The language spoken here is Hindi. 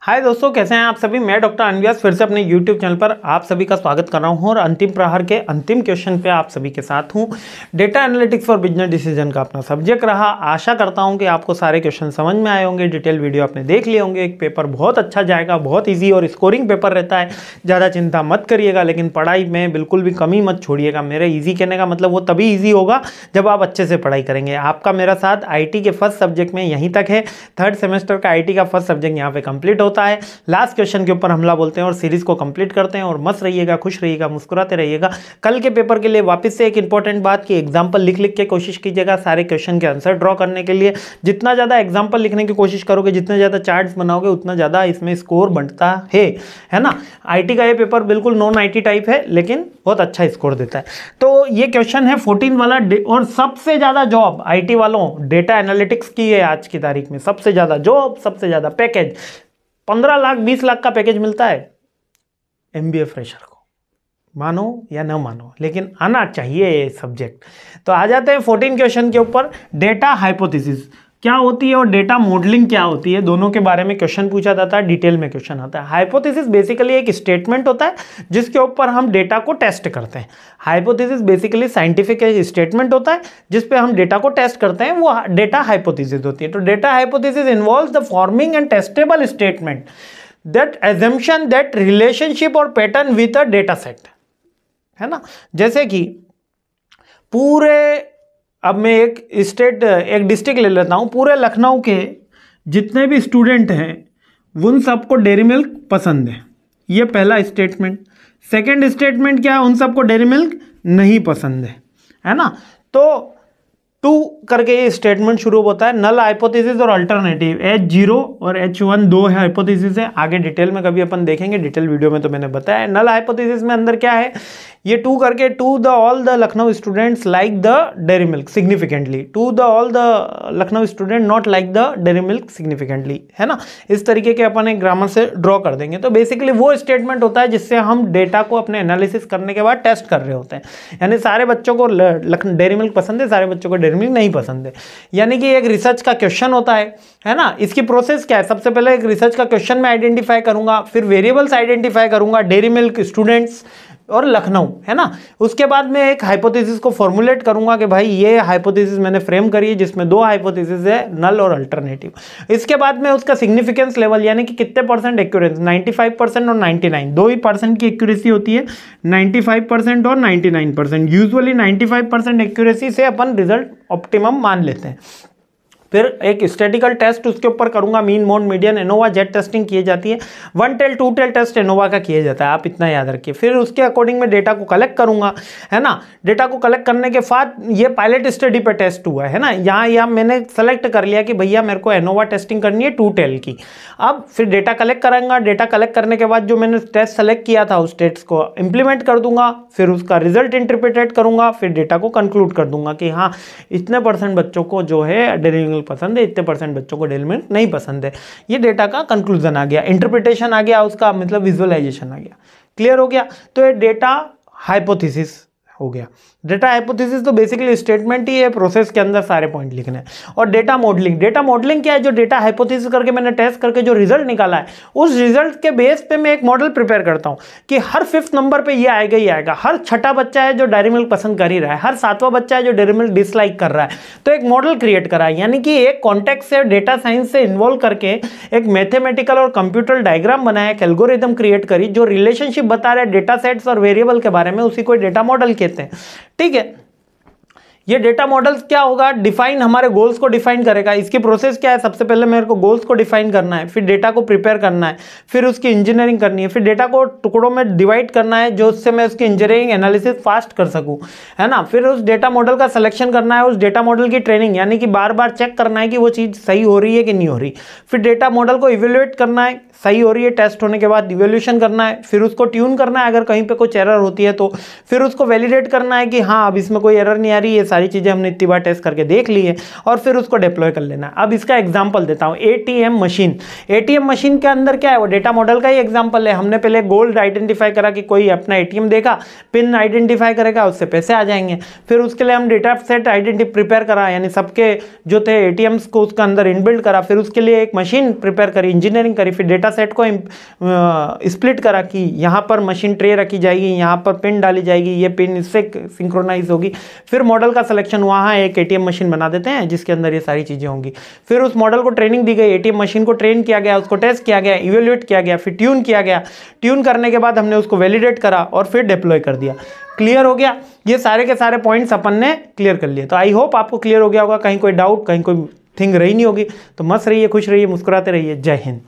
हाय दोस्तों, कैसे हैं आप सभी। मैं डॉक्टर अनव्यास फिर से अपने YouTube चैनल पर आप सभी का स्वागत कर रहा हूं और अंतिम प्रहर के अंतिम क्वेश्चन पे आप सभी के साथ हूं। Data analytics for business decision का अपना सब्जेक्ट रहा। आशा करता हूं कि आपको सारे क्वेश्चन समझ में आए होंगे। डिटेल वीडियो आपने देख लिए होंगे। एक पेपर बहुत अच्छा जाएगा, बहुत ईजी और स्कोरिंग पेपर रहता है। ज़्यादा चिंता मत करिएगा, लेकिन पढ़ाई में बिल्कुल भी कमी मत छोड़िएगा। मेरे ईजी कहने का मतलब वो तभी ईजी होगा जब आप अच्छे से पढ़ाई करेंगे। आपका मेरा साथ IT के फर्स्ट सब्जेक्ट में यहीं तक है। थर्ड सेमेस्टर का IT का फर्स्ट सब्जेक्ट यहाँ पे कंप्लीट होता है। लास्ट क्वेश्चन के ऊपर हमला बोलते हैं और सीरीज को कंप्लीट करते हैं। और मस्त रहिएगा, खुश रहिएगा, मुस्कुराते रहिएगा। कल के पेपर के लिए वापस से एक इंपॉर्टेंट बात कि एग्जाम्पल लिख लिख के कोशिश कीजिएगा सारे क्वेश्चन के आंसर ड्रॉ करने के लिए। जितना ज़्यादा एग्जाम्पल लिखने की कोशिश करोगे, जितने ज़्यादा चार्ट्स बनाओगे, उतना ज़्यादा इसमें स्कोर बढ़ता है ना। IT का ये पेपर बिल्कुल नॉन IT टाइप है, लेकिन बहुत अच्छा स्कोर देता है। तो ये क्वेश्चन है 14 वाला। और सबसे ज़्यादा जॉब IT वालों डेटा एनालिटिक्स की है आज की तारीख में। सबसे ज़्यादा जॉब, सबसे ज़्यादा पैकेज, 15 लाख 20 लाख का पैकेज मिलता है MBA फ्रेशर को। मानो या न मानो, लेकिन आना चाहिए ये सब्जेक्ट। तो आ जाते हैं 14 क्वेश्चन के ऊपर। डेटा हाइपोथेसिस क्या होती है और डेटा मॉडलिंग क्या होती है, दोनों के बारे में क्वेश्चन पूछा जाता है। डिटेल में क्वेश्चन आता है। हाइपोथेसिस बेसिकली एक स्टेटमेंट होता है जिसके ऊपर हम डेटा को टेस्ट करते हैं। हाइपोथेसिस बेसिकली साइंटिफिक स्टेटमेंट होता है जिस पे हम डेटा को टेस्ट करते हैं, वो डेटा हाइपोथेसिस होती है। तो data hypothesis involves the forming and testable statement that assumption that relationship और pattern with a data set, है ना। जैसे कि पूरे, अब मैं एक डिस्ट्रिक्ट ले लेता हूँ। पूरे लखनऊ के जितने भी स्टूडेंट हैं उन सबको डेयरी मिल्क पसंद है। ये पहला स्टेटमेंट। सेकंड स्टेटमेंट क्या है, उन सबको डेयरी मिल्क नहीं पसंद है ना। तो 2 करके ये स्टेटमेंट शुरू होता है। नल हाइपोथेसिस और अल्टरनेटिव। H0 और H1 दो है हाइपोथेसिस है। आगे डिटेल में कभी अपन देखेंगे, डिटेल वीडियो में तो मैंने बताया। नल हाइपोथेसिस में अंदर क्या है, ये 2 करके to the all the Lucknow students like the dairy milk significantly, to the all the Lucknow student not like the dairy milk significantly, है ना। इस तरीके के अपन एक ग्रामर से ड्रॉ कर देंगे। तो बेसिकली वो स्टेटमेंट होता है जिससे हम डेटा को अपने एनालिसिस करने के बाद टेस्ट कर रहे होते हैं। यानी सारे बच्चों को डेयरी मिल्क पसंद है, सारे बच्चों को डेयरी मिल्क नहीं पसंद है। यानी कि एक रिसर्च का क्वेश्चन होता है ना। इसकी प्रोसेस क्या है, सबसे पहले एक रिसर्च का क्वेश्चन में आइडेंटिफाई करूंगा, फिर वेरिएबल्स आइडेंटिफाई करूंगा, डेयरी मिल्क, स्टूडेंट्स और लखनऊ, है ना। उसके बाद में एक हाइपोथेसिस को फॉर्मुलेट करूंगा कि भाई ये हाइपोथेसिस मैंने फ्रेम करी है जिसमें 2 हाइपोथेसिस है, नल और अल्टरनेटिव। इसके बाद में उसका सिग्निफिकेंस लेवल, यानी कि कितने % एक्यूरेंसी, 95% और 99, 2 ही % की एक्यूरेसी होती है, 95% और 99%। यूजुअली 95% एक्यूरेसी से अपन रिजल्ट ऑप्टिमम मान लेते हैं। फिर एक स्टैटिकल टेस्ट उसके ऊपर करूंगा, mean, mode, median, ANOVA, jet testing की जाती है। 1 टेल 2 टेल टेस्ट एनोवा का किया जाता है, आप इतना याद रखिए। फिर उसके अकॉर्डिंग में डेटा को कलेक्ट करूंगा, है ना। डेटा को कलेक्ट करने के बाद ये पायलट स्टडी पे टेस्ट हुआ है ना। यहाँ मैंने सेलेक्ट कर लिया कि भैया मेरे को एनोवा टेस्टिंग करनी है 2 टेल की। अब फिर डेटा कलेक्ट करूंगा। डेटा कलेक्ट करने के बाद जो मैंने टेस्ट सेलेक्ट किया था उस टेस्ट को इंप्लीमेंट कर दूंगा। फिर उसका रिजल्ट इंटरप्रेटेड करूंगा। फिर डेटा को कंक्लूड कर दूंगा कि हाँ, इतने % बच्चों को जो है डेयरी मिल्क पसंद है, इतने % बच्चों को डेयरी मिल्क नहीं पसंद है। ये डेटा का कंक्लूजन आ गया, इंटरप्रिटेशन आ गया, उसका मतलब विजुअलाइजेशन आ गया। क्लियर हो गया। तो ये डेटा हाइपोथेसिस हो गया। डेटा हाइपोथेसिस तो बेसिकली स्टेटमेंट ही है, प्रोसेस के अंदर सारे पॉइंट लिखने हैं। और डेटा मॉडलिंग, डेटा मॉडलिंग क्या है, जो डेटा हाइपोथेसिस करके मैंने टेस्ट करके जो रिजल्ट निकाला है, उस रिजल्ट के बेस पे मैं एक मॉडल प्रिपेयर करता हूं कि हर 5th नंबर पे ये आएगा ही आएगा। हर 6ठा बच्चा है जो डेयरी मिल्क पसंद कर ही रहा है, हर 7वां बच्चा है जो डेयरी मिल्क डिसलाइक कर रहा है। तो एक मॉडल क्रिएट करा है, यानी कि एक कॉन्टेक्स्ट से डेटा साइंस से इन्वॉल्व करके एक मैथमेटिकल और कंप्यूटर डायग्राम बनाया, एक एल्गोरिथम क्रिएट करी जो रिलेशनशिप बता रहा है डेटा सेट्स और वेरिएबल के बारे में, उसी को डेटा मॉडल कहते हैं। ठीक है। ये डेटा मॉडल क्या होगा, डिफाइन हमारे गोल्स को डिफाइन करेगा। इसकी प्रोसेस क्या है, सबसे पहले मेरे को गोल्स को डिफाइन करना है, फिर डेटा को प्रिपेयर करना है, फिर उसकी इंजीनियरिंग करनी है, फिर डेटा को टुकड़ों में डिवाइड करना है जो उससे मैं उसकी इंजीनियरिंग एनालिसिस फास्ट कर सकूं, है ना। फिर उस डेटा मॉडल का सिलेक्शन करना है, उस डेटा मॉडल की ट्रेनिंग, यानी कि बार बार चेक करना है कि वो चीज़ सही हो रही है कि नहीं हो रही। फिर डेटा मॉडल को इवेल्युएट करना है, सही हो रही है, टेस्ट होने के बाद इवेल्यूशन करना है। फिर उसको ट्यून करना है, अगर कहीं पे कुछ एरर होती है तो फिर उसको वैलिडेट करना है कि हाँ अब इसमें कोई एरर नहीं आ रही है, सारी चीज़ें हमने इतनी बार टेस्ट करके देख ली है और फिर उसको डिप्लॉय कर लेना है। अब इसका एग्जाम्पल देता हूँ, ATM मशीन। ATM मशीन के अंदर क्या है, वो डेटा मॉडल का ही एग्जाम्पल है। हमने पहले गोल आइडेंटिफाई करा कि कोई अपना ATM देखा, पिन आइडेंटिफाई करेगा, उससे पैसे आ जाएंगे। फिर उसके लिए हम डेटा सेट प्रिपेयर करा, यानी सबके जो थे ATMs को उसका अंदर इनबिल्ड करा। फिर उसके लिए एक मशीन प्रिपेयर करी, इंजीनियरिंग करी। फिर डेटा सेट को स्प्लिट करा कि यहाँ पर मशीन ट्रे रखी जाएगी, यहाँ पर पिन डाली जाएगी, ये पिन इससे सिंक्रोनाइज होगी। फिर मॉडल का सिलेक्शन, वहाँ एक ATM मशीन बना देते हैं जिसके अंदर ये सारी चीज़ें होंगी। फिर उस मॉडल को ट्रेनिंग दी गई, ATM मशीन को ट्रेन किया गया, उसको टेस्ट किया गया, इवेल्युएट किया गया, फिर ट्यून किया गया। ट्यून करने के बाद हमने उसको वैलिडेट करा और फिर डिप्लॉय कर दिया। क्लियर हो गया? ये सारे के सारे पॉइंट्स अपन ने क्लियर कर लिए। तो आई होप आपको क्लियर हो गया होगा। कहीं कोई डाउट, कहीं कोई थिंग रही नहीं होगी। तो मस्त रहिए, खुश रहिए, मुस्कुराते रहिए। जय हिंद।